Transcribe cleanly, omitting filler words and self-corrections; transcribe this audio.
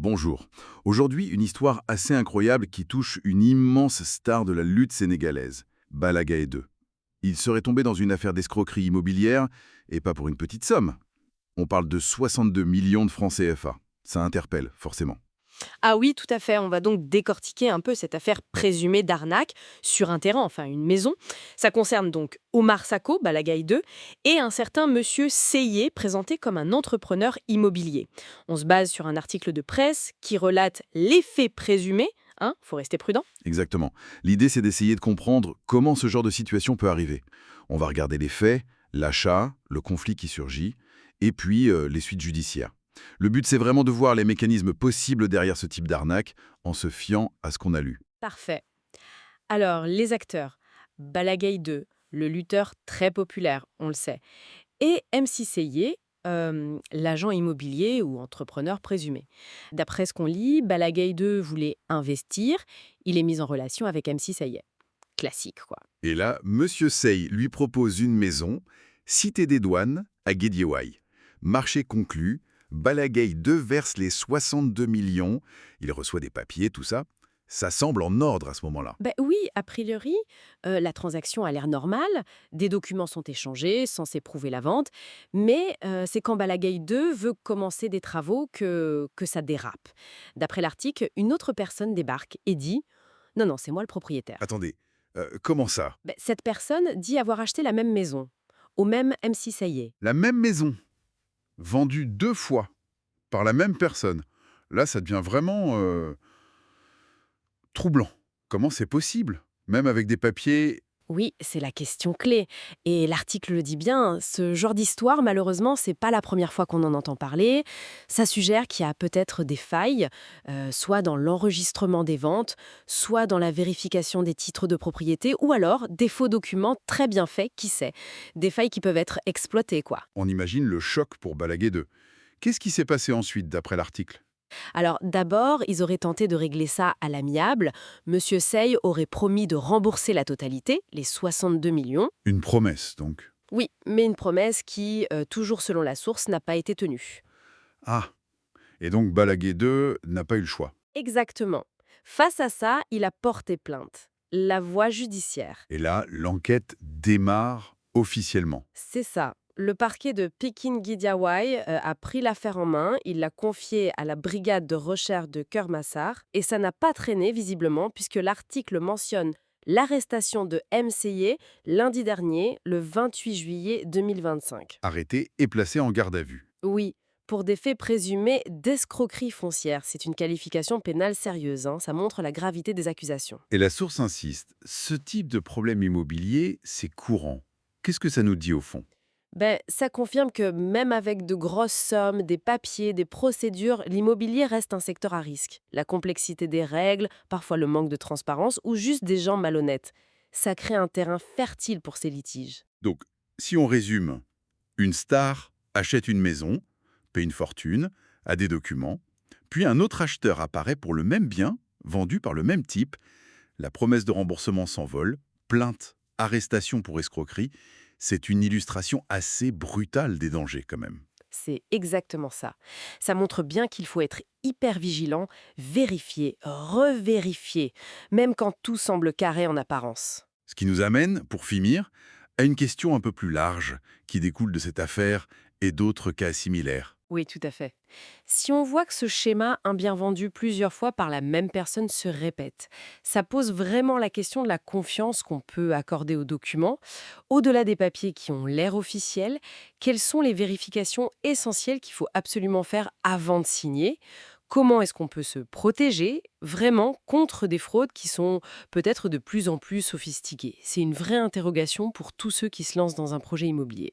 Bonjour. Aujourd'hui, une histoire assez incroyable qui touche une immense star de la lutte sénégalaise, Balla Gaye 2. Il serait tombé dans une affaire d'escroquerie immobilière, et pas pour une petite somme. On parle de 62 millions de francs CFA. Ça interpelle, forcément. Ah oui, tout à fait. On va donc décortiquer un peu cette affaire présumée d'arnaque sur un terrain, enfin une maison. Ça concerne donc Omar Sako, Balagaï 2, et un certain monsieur Seyé, présenté comme un entrepreneur immobilier. On se base sur un article de presse qui relate les faits présumés. Faut rester prudent. Exactement. L'idée, c'est d'essayer de comprendre comment ce genre de situation peut arriver. On va regarder les faits, l'achat, le conflit qui surgit, et puis les suites judiciaires. Le but, c'est vraiment de voir les mécanismes possibles derrière ce type d'arnaque en se fiant à ce qu'on a lu. Parfait. Alors, les acteurs. Balagaï 2, le lutteur très populaire, on le sait. Et MC Seyé, l'agent immobilier ou entrepreneur présumé. D'après ce qu'on lit, Balagay 2 voulait investir, il est mis en relation avec MC Seyé. Classique, quoi. Et là, Monsieur Sey lui propose une maison, cité des douanes, à Guédiawaye. Marché conclu, Balagay 2 verse les 62 millions, il reçoit des papiers, tout ça. Ça semble en ordre à ce moment-là. Ben oui, a priori, la transaction a l'air normale, des documents sont échangés, censés prouver la vente, mais c'est quand Balagay 2 veut commencer des travaux que ça dérape. D'après l'article, une autre personne débarque et dit «Non, non, c'est moi le propriétaire». Attendez, comment ça? Ben, cette personne dit avoir acheté la même maison, au même MC Sayé. La même maison, vendue 2 fois, par la même personne. Là, ça devient vraiment troublant. Comment c'est possible? Même avec des papiers. Oui, c'est la question clé. Et l'article le dit bien, ce genre d'histoire, malheureusement, c'est pas la première fois qu'on en entend parler. Ça suggère qu'il y a peut-être des failles, soit dans l'enregistrement des ventes, soit dans la vérification des titres de propriété, ou alors des faux documents très bien faits, qui sait. Des failles qui peuvent être exploitées, quoi. On imagine le choc pour Balaguer 2. Qu'est-ce qui s'est passé ensuite, d'après l'article? Alors d'abord, ils auraient tenté de régler ça à l'amiable. Monsieur Sey aurait promis de rembourser la totalité, les 62 millions. Une promesse, donc. Oui, mais une promesse qui, toujours selon la source, n'a pas été tenue. Ah, et donc Balaguer 2 n'a pas eu le choix. Exactement. Face à ça, il a porté plainte. La voie judiciaire. Et là, l'enquête démarre officiellement. C'est ça. Le parquet de Pékin-Guidiawaye a pris l'affaire en main, il l'a confiée à la brigade de recherche de Kermassar, et ça n'a pas traîné visiblement puisque l'article mentionne l'arrestation de MCY lundi dernier, le 28 juillet 2025. Arrêté et placé en garde à vue. Oui, pour des faits présumés d'escroquerie foncière. C'est une qualification pénale sérieuse, ça montre la gravité des accusations. Et la source insiste, ce type de problème immobilier, c'est courant. Qu'est-ce que ça nous dit au fond? Ben, ça confirme que même avec de grosses sommes, des papiers, des procédures, l'immobilier reste un secteur à risque. La complexité des règles, parfois le manque de transparence ou juste des gens malhonnêtes. Ça crée un terrain fertile pour ces litiges. Donc, si on résume, une star achète une maison, paie une fortune, a des documents, puis un autre acheteur apparaît pour le même bien, vendu par le même type, la promesse de remboursement s'envole, plainte, arrestation pour escroquerie, c'est une illustration assez brutale des dangers quand même. C'est exactement ça. Ça montre bien qu'il faut être hyper vigilant, vérifier, revérifier, même quand tout semble carré en apparence. Ce qui nous amène, pour finir, à une question un peu plus large qui découle de cette affaire et d'autres cas similaires. Oui, tout à fait. Si on voit que ce schéma, un bien vendu plusieurs fois par la même personne, se répète, ça pose vraiment la question de la confiance qu'on peut accorder aux documents. Au-delà des papiers qui ont l'air officiels, quelles sont les vérifications essentielles qu'il faut absolument faire avant de signer? Comment est-ce qu'on peut se protéger vraiment contre des fraudes qui sont peut-être de plus en plus sophistiquées? C'est une vraie interrogation pour tous ceux qui se lancent dans un projet immobilier.